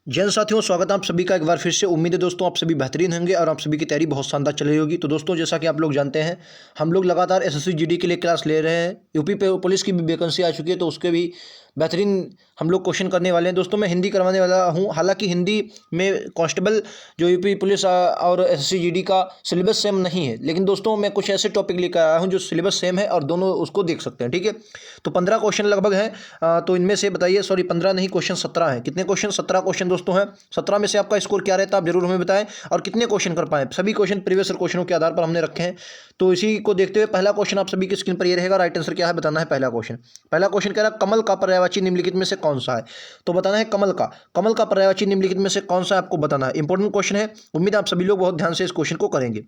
जैन साथियों, स्वागत है आप सभी का एक बार फिर से। उम्मीद है दोस्तों आप सभी बेहतरीन होंगे और आप सभी की तैयारी बहुत शानदार चल रही होगी। तो दोस्तों, जैसा कि आप लोग जानते हैं, हम लोग लगातार एसएससी जीडी के लिए क्लास ले रहे हैं। यूपी पे पुलिस की भी वैकेंसी आ चुकी है, तो उसके भी बेहतरीन हम लोग क्वेश्चन करने वाले हैं। दोस्तों, मैं हिंदी करवाने वाला हूँ। हालांकि हिंदी में कांस्टेबल जो यूपी पुलिस और एसएससी जीडी का सिलेबस सेम नहीं है, लेकिन दोस्तों मैं कुछ ऐसे टॉपिक लेकर आया हूँ जो सिलेबस सेम है और दोनों उसको देख सकते हैं। ठीक है, तो 15 क्वेश्चन लगभग हैं। तो इनमें से बताइए, सॉरी 15 नहीं, क्वेश्चन 17 हैं। कितने क्वेश्चन? 17 क्वेश्चन दोस्तों हैं। 17 में से आपका स्कोर क्या रहता है आप जरूर हमें बताएं, और कितने क्वेश्चन कर पाए। सभी क्वेश्चन प्रीवियस क्वेश्चनों के आधार पर हमने रखे हैं। तो इसी को देखते हुए पहला क्वेश्चन आप सभी की स्क्रीन पर ये रहेगा। राइट आंसर क्या है बताना है। पहला क्वेश्चन कह रहा है, कमल का पर्यायवाची निम्नलिखित में से कौन सा है? तो बताना है कमल का पर्यायवाची निम्नलिखित में से कौन सा है, आपको बताना है। इंपॉर्टेंट क्वेश्चन है, उम्मीद है आप सभी लोग बहुत ध्यान से इस क्वेश्चन को करेंगे।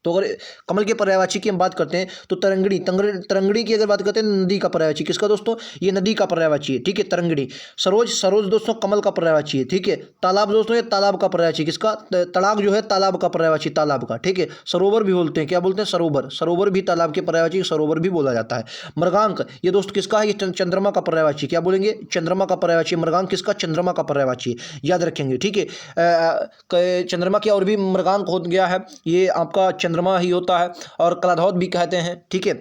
तो अगर कमल के पर्यायवाची की हम बात करते हैं तो तरंगड़ी की अगर बात करते हैं, नदी का पर्यायवाची किसका दोस्तों? ये नदी का पर्यायवाची है। ठीक है, तरंगड़ी। सरोज दोस्तों कमल का पर्यायवाची है। ठीक है, तालाब दोस्तों ये तालाब का पर्यायवाची किसका? तड़ाग जो है तालाब का पर्यायवाची, तालाब का। ठीक है, सरोवर भी बोलते हैं, क्या बोलते हैं? सरोवर भी तालाब के पर्यायवाची सरोवर भी बोला जाता है। मृगांक ये दोस्त किसका है? ये चंद्रमा का पर्यायवाची, क्या बोलेंगे? चंद्रमा का पर्यायवाची। मृगांक किसका? चंद्रमा का पर्यायवाची, याद रखेंगे। ठीक है, चंद्रमा की और भी मृगांक हो गया है, ये आपका चंद्रमा ही होता है, और कलाधौत भी कहते हैं। ठीक है,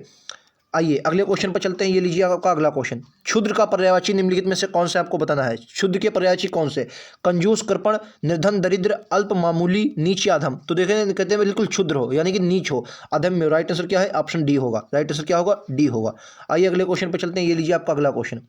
आइए अगले क्वेश्चन पर चलते हैं। ये लीजिए आपका अगला क्वेश्चन। क्षुद्र का पर्यायवाची निम्नलिखित में से कौन से आपको बताना है। क्षुद्र के पर्यायवाची कौन से? कंजूस, कृपण, निर्धन, दरिद्र, अल्प, मामूली, नीच या अधम। तो देखें, कहते हैं बिल्कुल क्षुद्र हो यानी कि नीच हो, अधम में। राइट आंसर क्या है? ऑप्शन डी होगा। राइट आंसर क्या होगा? डी होगा। आइए अगले क्वेश्चन पर चलते हैं। ये लीजिए आपका अगला क्वेश्चन।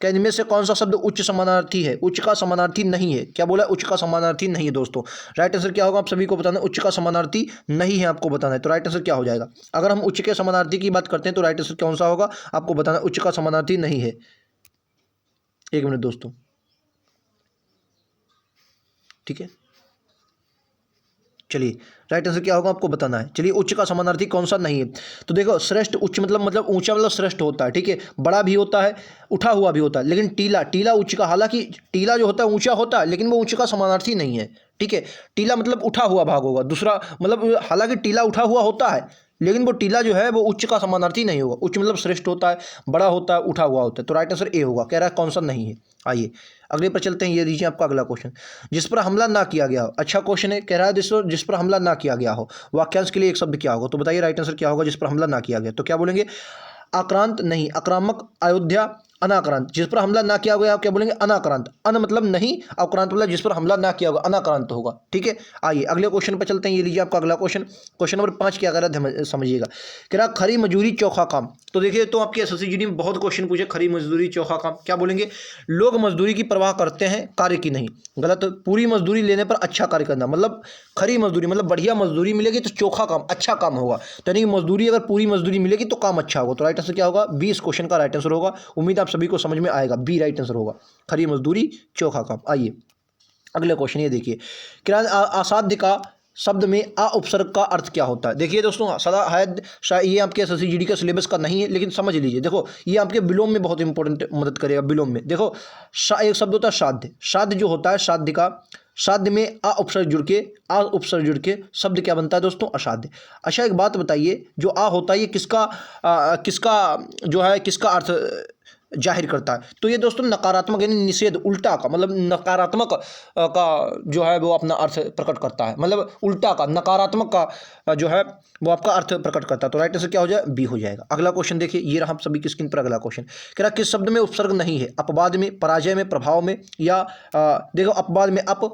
क्या इनमें से कौन सा शब्द उच्च समानार्थी है? उच्च का समानार्थी नहीं है। क्या बोला? उच्च का समानार्थी नहीं है दोस्तों। राइट आंसर क्या होगा? आप सभी को बताना है। उच्च का समानार्थी नहीं है, आपको बताना है। तो राइट आंसर क्या हो जाएगा? अगर हम उच्च के समानार्थी की बात करते हैं तो राइट आंसर कौन सा होगा आपको बताना है। उच्च का समानार्थी नहीं है। एक मिनट दोस्तों, ठीक है, चलिए राइट आंसर क्या होगा आपको बताना है। चलिए, उच्च का समानार्थी कौन सा नहीं है? तो देखो, श्रेष्ठ, उच्च मतलब ऊंचा मतलब श्रेष्ठ होता है। ठीक है, बड़ा भी होता है, उठा हुआ भी होता है। लेकिन टीला उच्च का, हालांकि टीला जो होता है ऊंचा होता है, लेकिन वो उच्च का समानार्थी नहीं है। ठीक है, टीला मतलब उठा हुआ भाग होगा। दूसरा मतलब, हालांकि टीला उठा हुआ होता है, लेकिन वो टीला जो है वो उच्च का समानार्थी नहीं होगा। उच्च मतलब श्रेष्ठ होता है, बड़ा होता है, उठा हुआ होता है। तो राइट आंसर ए होगा। कह रहा है कौन सा नहीं है। आइए अगले पर चलते हैं। ये दीजिए आपका अगला क्वेश्चन। जिस पर हमला ना किया गया हो। अच्छा क्वेश्चन है, कह रहा है जिस पर हमला ना किया गया हो, वाक्यांश के लिए एक शब्द क्या होगा? तो बताइए राइट आंसर क्या होगा जिस पर हमला ना किया गया। तो क्या बोलेंगे? आक्रांत नहीं, आक्रामक, अयोध्या, अनाक्रांत। जिस पर हमला ना किया गया क्या बोलेंगे? अनाक्रांत। अन मतलब नहीं, आक्रांत मतलब जिस पर हमला ना किया होगा, अनाक्रांत होगा। ठीक है, आइए अगले क्वेश्चन पर चलते हैं। ये लीजिए आपका अगला क्वेश्चन। क्वेश्चन नंबर 5 क्या कर रहा है समझिएगा। कह रहा खरी मजदूरी चोखा काम। तो देखिए, तो आपके एसएससी जीडी में बहुत क्वेश्चन पूछे, खरी मजदूरी चोखा काम क्या बोलेंगे? लोग मजदूरी की परवाह करते हैं, कार्य की नहीं। गलत। पूरी मजदूरी लेने पर अच्छा कार्य करना, मतलब खरी मजदूरी मतलब बढ़िया मजदूरी मिलेगी तो चोखा काम, अच्छा काम होगा। तो यानी कि मजदूरी, अगर पूरी मजदूरी मिलेगी तो काम अच्छा होगा। तो राइट आंसर क्या होगा? बी इस क्वेश्चन का राइट आंसर होगा। उम्मीद आप सभी को समझ में आएगा। बी राइट आंसर होगा, खरी मजदूरी चोखा काम। आइए अगले क्वेश्चन ये देखिए। असाध्य का शब्द में आ उपसर्ग का अर्थ क्या होता है? देखिए दोस्तों, सदा शायद ये आपके एसएससी जीडी का सिलेबस का नहीं है, लेकिन समझ लीजिए। देखो, ये आपके विलोम में बहुत इंपॉर्टेंट मदद करेगा। विलोम में देखो, एक शब्द होता है साध्य। साध्य जो होता है, साध्य का, साध्य में आ उपसर्ग जुड़ के शब्द क्या बनता है दोस्तों? असाध्य। अच्छा एक बात बताइए, जो आ होता है ये किसका जो है किसका अर्थ जाहिर करता है? तो ये दोस्तों नकारात्मक यानी निषेध, उल्टा का, मतलब नकारात्मक का जो है वो अपना अर्थ प्रकट करता है। मतलब उल्टा का, नकारात्मक का जो है वो आपका अर्थ प्रकट करता है। तो राइट आंसर क्या हो जाए? बी हो जाएगा। अगला क्वेश्चन देखिए, ये रहा हम सभी की स्क्रीन पर अगला क्वेश्चन। कह रहा किस शब्द में उपसर्ग नहीं है? अपवाद में, पराजय में, प्रभाव में, या देखो अपवाद में अप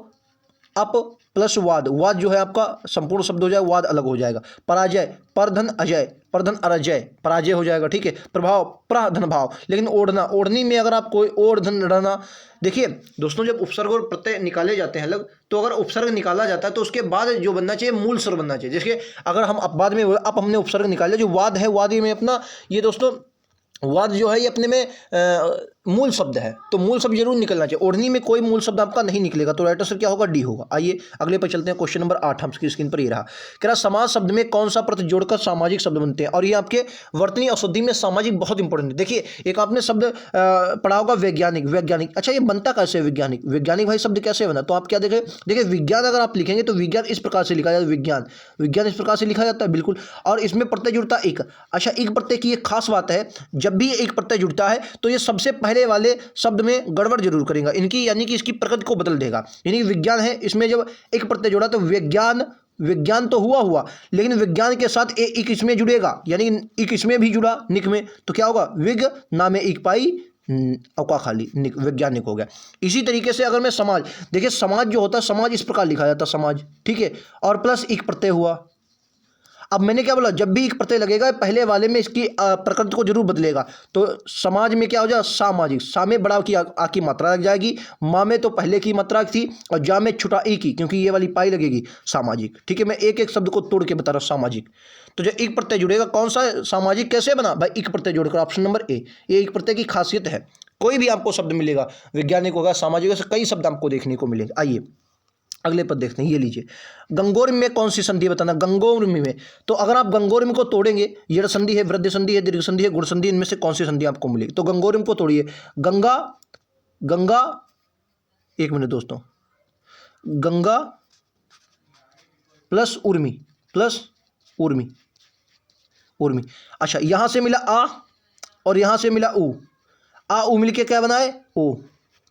प्लस वाद। वाद जो है आपका संपूर्ण शब्द हो जाएगा, वाद अलग हो जाएगा। पराजय, परधन अजय, परधन अरजय, पराजय हो जाएगा। ठीक है, प्रभाव, प्रधन भाव। लेकिन ओढ़ना, ओढ़नी में अगर आप कोई ओढ़ धन रहना, देखिए दोस्तों, जब उपसर्ग और प्रत्यय निकाले जाते हैं अलग, तो अगर उपसर्ग निकाला जाता है तो उसके बाद जो बनना चाहिए मूल स्वर बनना चाहिए। जैसे अगर हम अपवाद में, अब हमने उपसर्ग निकाला, जो वाद है, वाद में अपना ये दोस्तों, वाद जो है ये अपने में मूल शब्द है, तो मूल शब्द जरूर निकलना चाहिए। ओढ़नी में कोई मूल शब्द आपका नहीं निकलेगा। तो राइट आंसर क्या होगा? डी होगा। आइए अगले पर चलते हैं। क्वेश्चन नंबर 8 हमकी स्क्रीन पर ये रहा। कह रहा समाज शब्द में कौन सा प्रत्यय जोड़कर सामाजिक शब्द बनते हैं? और ये आपके वर्तनी अशुद्धि में सामाजिक बहुत इंपॉर्टेंट है। देखिए, एक आपने शब्द पढ़ा होगा वैज्ञानिक। अच्छा, ये बनता कैसे है वैज्ञानिक भाई शब्द कैसे बना? तो आप क्या देखें, देखिए विज्ञान अगर आप लिखेंगे तो विज्ञान इस प्रकार से लिखा जाता है। विज्ञान इस प्रकार से लिखा जाता है, बिल्कुल। और इसमें प्रत्यय जुड़ता एक। अच्छा, एक प्रत्यय की एक खास बात है, जब भी एक प्रत्यय जुड़ता है तो ये सबसे पहले पहले वाले शब्द में गड़बड़ जरूर करेगा इनकी, यानी कि इसकी प्रकृति को बदल देगा। यानी कि विज्ञान है, इसमें जब एक प्रत्यय जोड़ा तो विज्ञान तो हुआ, लेकिन विज्ञान के साथ एक इसमें जुड़ेगा, यानी एक इसमें भी जुड़ा निक में, तो क्या होगा, विग नामे एक पाई अवका खाली निक, वैज्ञानिक हो गया। इसी तरीके से अगर मैं समाज, देखिए समाज जो होता है, समाज इस प्रकार लिखा जाता है समाज, ठीक है, और प्लस एक प्रत्यय हुआ। अब मैंने क्या बोला, जब भी एक प्रत्यय लगेगा पहले वाले में इसकी प्रकृति को जरूर बदलेगा। तो समाज में क्या हो जाएगा, सामाजिक, सा में बड़ा की आ की मात्रा लग जाएगी, माँ में तो पहले की मात्रा थी, और जा में छुटा ई की, क्योंकि ये वाली पाई लगेगी, सामाजिक। ठीक है, मैं एक एक शब्द को तोड़ के बता रहा हूँ, सामाजिक। तो जब एक प्रत्यय जुड़ेगा, कौन सा सामाजिक कैसे बना भाई, एक प्रत्यय जोड़कर, ऑप्शन नंबर ए। ये एक प्रत्यय की खासियत है। कोई भी आपको शब्द मिलेगा, वैज्ञानिक होगा, सामाजिक होगा, कई शब्द आपको देखने को मिलेंगे। आइए अगले पद देखते हैं, ये लीजिए, गंगोर्मी में कौन सी संधि बताना, गंगोर्मी में। तो अगर आप गंगोर्मी को तोड़ेंगे, यड़ संधि है, वृद्धि संधि है, दीर्घ संधि है, गुण संधि, इनमें से कौन सी संधि आपको मिलेगी। तो गंगोर्मी को तोड़िए, गंगा, एक मिनट दोस्तों, गंगा प्लस उर्मी, उर्मी। अच्छा, यहां से मिला आ और यहां से मिला ऊ, आ ऊ मिलके क्या बनाए, ओ,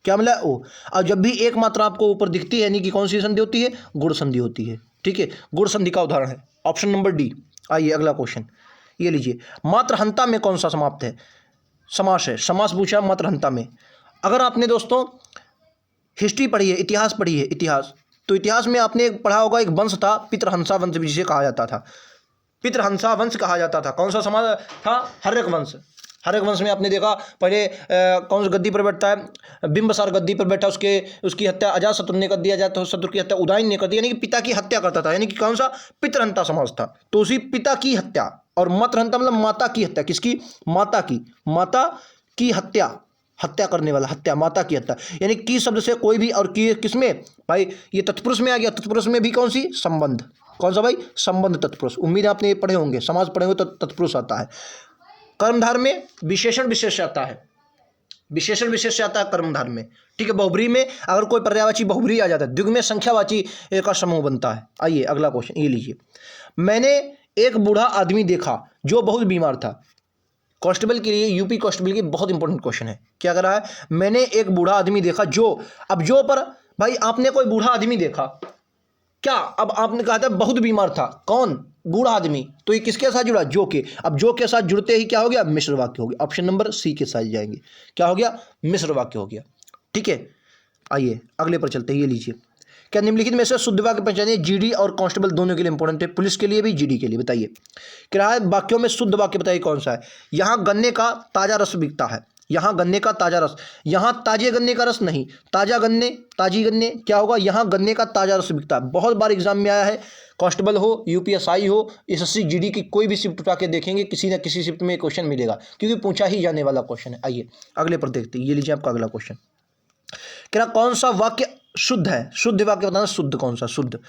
क्या मिला, ओ। और जब भी एक मात्रा आपको ऊपर दिखती है, यानी कि कौन सी संधि होती है, गुण संधि होती है। ठीक है, गुण संधि का उदाहरण है ऑप्शन नंबर डी। आइए अगला क्वेश्चन, ये लीजिए, मात्रहंता में कौन सा समाप्त है, समास है, समास पूछा मात्रहंता में। अगर आपने दोस्तों हिस्ट्री पढ़ी है, इतिहास पढ़ी है, इतिहास, तो इतिहास में आपने पढ़ा होगा, एक वंश था पितृहंसा वंश जिसे कहा जाता था, पितृहंसा वंश कहा जाता था। कौन सा समाज था, हर्यक वंश। हर्यक वंश में आपने देखा पहले कौन सा गद्दी पर बैठता है, बिंबसार गद्दी पर बैठा, उसकी हत्या अजातशत्रु ने कर दिया, अजातशत्रु की हत्या उदयन ने कर दी, यानी कि पिता की हत्या करता था, यानी कि कौन सा, पितृहंता समाज था। तो उसी पिता की हत्या, और मातृहंता मतलब माता की हत्या, किसकी, माता की हत्या करने वाला, हत्या, माता की हत्या, यानी की शब्द से कोई भी, और की किसमें भाई, ये तत्पुरुष में आ गया। तत्पुरुष में भी कौन सी, संबंध, कौन सा भाई, संबंध तत्पुरुष। उम्मीद है आपने ये पढ़े होंगे, समाज पढ़े होंगे, तो तत्पुरुष आता है। कर्मधार में विशेषण विशेष आता है, विशेषण विशेष आता है कर्मधार में। ठीक है, बहुब्री में अगर कोई पर्यायवाची बहुब्री आ जाता है, द्विगु में संख्यावाची का समूह बनता है। आइए अगला क्वेश्चन, ये लीजिए, मैंने एक बूढ़ा आदमी देखा जो बहुत बीमार था। कांस्टेबल के लिए, यूपी कांस्टेबल के बहुत इंपॉर्टेंट क्वेश्चन है। क्या कर रहा है, मैंने एक बूढ़ा आदमी देखा जो, अब जो पर भाई आपने कोई बूढ़ा आदमी देखा, क्या, अब आपने कहा था बहुत बीमार था, कौन, बूढ़ा आदमी, तो ये किसके साथ जुड़ा, जो के। अब जो के साथ जुड़ते ही क्या हो गया, मिश्र वाक्य हो गया। ऑप्शन नंबर सी के साथ जाएंगे, क्या हो गया, मिश्र वाक्य हो गया। ठीक है, आइए अगले पर चलते हैं, ये लीजिए, क्या निम्नलिखित में से शुद्ध वाक्य पहचानिए। जीडी और कांस्टेबल दोनों के लिए इंपॉर्टेंट है, पुलिस के लिए भी, जीडी के लिए। बताइए, किराए वाक्यों में शुद्ध वाक्य बताइए कौन सा है। यहाँ गन्ने का ताजा रस बिकता है, यहाँ गन्ने का ताजा रस, यहाँ ताजे गन्ने का रस नहीं, ताजा गन्ने, ताजी गन्ने, क्या होगा, यहाँ गन्ने का ताजा रस बिकता है। बहुत बार एग्जाम में आया है, कांस्टेबल हो, यूपीएसआई हो, एसएससी, जीडी की कोई भी शिफ्ट उठा के देखेंगे, किसी न किसी शिफ्ट में क्वेश्चन मिलेगा, क्योंकि पूछा ही जाने वाला क्वेश्चन है। आइए अगले पर देखते हैं, ये लीजिए आपका अगला क्वेश्चन, क्या कौन सा वाक्य शुद्ध है, शुद्ध वाक्य बताना, शुद्ध कौन सा, शुद्ध।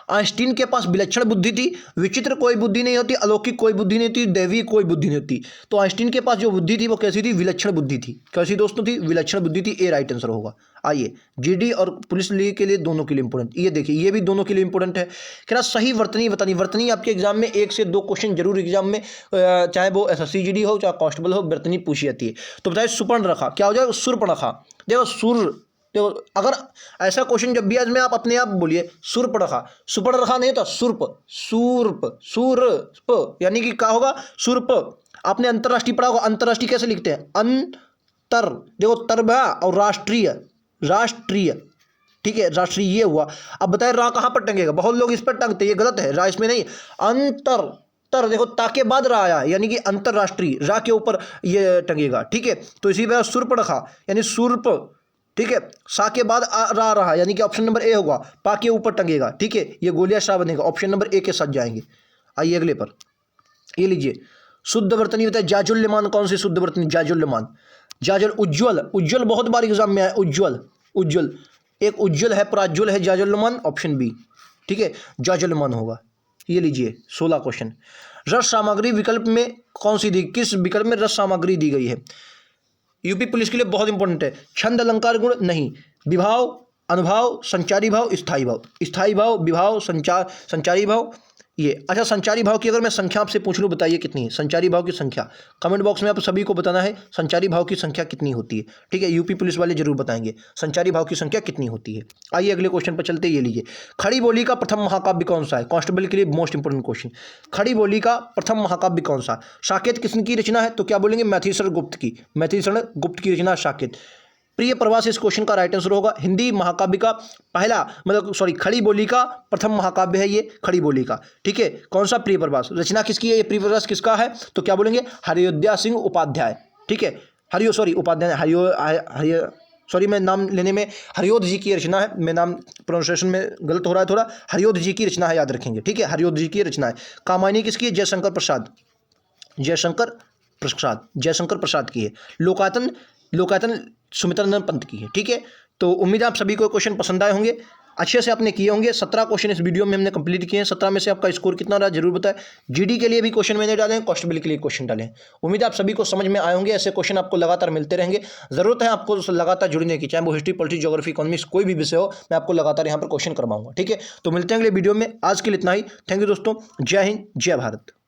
आइंस्टीन के पास विलक्षण बुद्धि थी, विचित्र कोई बुद्धि नहीं होती, अलौकिक कोई बुद्धि नहीं थी, दैवी कोई बुद्धि नहीं होती। तो आइंस्टीन के पास जो बुद्धि थी वो कैसी थी, विलक्षण बुद्धि थी। कैसी दोस्तों थी, विलक्षण बुद्धि थी। ए राइट आंसर होगा। आइए, जीडी और पुलिस के लिए दोनों के लिए इंपॉर्टेंट, ये देखिए, ये भी दोनों के लिए इंपॉर्टेंट है। क्या सही वर्तनी बतानी, वर्तनी आपके एग्जाम में 1 से 2 क्वेश्चन जरूर एग्जाम में, चाहे वो एसएससी जीडी हो चाहे कांस्टेबल हो, वर्तनी पूछी जाती है। तो बताइए, सुपर्णरेखा क्या हो जाएगा, सुर्पणखा। देखो सुर, तो अगर ऐसा क्वेश्चन जब भी आज में आप अपने आप बोलिए, सुर्पणखा, सुपर्णरेखा नहीं होता, सूर्प, यानी कि क्या होगा, सुर्प। आपने अंतरराष्ट्रीय पढ़ा होगा, अंतरराष्ट्रीय कैसे लिखते हैं, अंतर, देखो तरबा, और राष्ट्रीय, ठीक है, राष्ट्रीय ये हुआ। अब बताए रा कहाँ पर टंगेगा, बहुत लोग इस पर टंगते, ये गलत है, रा इसमें नहीं, तर, देखो ता के बाद रा आया, यानी कि अंतरराष्ट्रीय, रा के ऊपर ये टंगेगा। ठीक है, तो इसी तरह सुर्पणखा यानी सुर्प, ठीक है, सा के बाद रा रहा, यानी कि ऑप्शन नंबर ए होगा, पा के ऊपर टंगेगा। ठीक है, ये गोलिया शाह बनेगा, ऑप्शन नंबर ए के साथ जाएंगे। आइए अगले पर, ये लीजिए, शुद्ध वर्तनी बताए, जाजुल्यमान कौन सी शुद्ध वर्तनी, जाजुल्यमान, जाजुल, उज्ज्वल बहुत बार एग्जाम में आया, उज्ज्वल, एक उज्ज्वल है, प्राज्वल है, जाजुल्यमान, ऑप्शन बी। ठीक है, जाजुल्यमान होगा। ये लीजिए 16 क्वेश्चन, रस सामग्री विकल्प में कौन सी दी, किस विकल्प में रस सामग्री दी गई है। यूपी पुलिस के लिए बहुत इंपॉर्टेंट है। छंद अलंकार गुण नहीं, विभाव, अनुभाव, संचारी भाव, स्थायी भाव, विभाव, संचारी भाव, ये। अच्छा, संचारी भाव की अगर मैं संख्या आपसे पूछ लूँ, बताइए कितनी है संचारी भाव की संख्या। कमेंट बॉक्स में आप सभी को बताना है संचारी भाव की संख्या कितनी होती है। ठीक है, यूपी पुलिस वाले जरूर बताएंगे संचारी भाव की संख्या कितनी होती है। आइए अगले क्वेश्चन पर चलते, ये लीजिए। खड़ी बोली का प्रथम महाकाव्य कौन सा है? कांस्टेबल के लिए मोस्ट इंपोर्टेंट क्वेश्चन। खड़ी बोली का प्रथम महाकाव्य कौन सा? साकेत किसकी रचना है? तो क्या बोलेंगे? मैथिलीशरण गुप्त की। मैथिलीशरण गुप्त की रचना साकेत। प्रिय प्रवास इस क्वेश्चन का राइट आंसर होगा। हिंदी महाकाव्य का पहला खड़ी बोली का प्रथम महाकाव्य है ये खड़ी बोली का। ठीक है, कौन सा? प्रिय प्रवास। रचना किसकी है ये? प्रिय प्रवास किसका है? तो क्या बोलेंगे? हरियोद्या सिंह उपाध्याय। ठीक है, उपाध्याय, मैं नाम लेने में हरियोध जी की रचना है, मैं नाम प्रोनाउंसिएशन में गलत हो रहा है थोड़ा। हरियोध जी की रचना है, याद रखेंगे। ठीक है, हरियोध जी की रचना है। कामायनी किसकी है? जयशंकर प्रसाद की है। लोकायतन सुमित्रानंद पंत की है। ठीक है, तो उम्मीद है आप सभी को क्वेश्चन पसंद आए होंगे, अच्छे से आपने किए होंगे। 17 क्वेश्चन इस वीडियो में हमने कंप्लीट किए हैं। 17 में से आपका स्कोर कितना रहा जरूर बताएं। जीडी के लिए भी क्वेश्चन मैंने डाले हैं, कांस्टेबल के लिए क्वेश्चन डाले हैं। उम्मीद है आप सभी को समझ में आए होंगे। ऐसे क्वेश्चन आपको लगातार मिलते रहेंगे। जरूरत है आपको लगातार जुड़ने की, चाहे वो हिस्ट्री, पॉलिटिक्स, ज्योग्राफी, इकोनॉमिक्स कोई भी विषय हो, मैं आपको लगातार यहाँ पर क्वेश्चन करवाऊंगा। ठीक है, तो मिलते हैं अगले वीडियो में। आज के लिए इतना ही। थैंक यू दोस्तों। जय हिंद, जय भारत।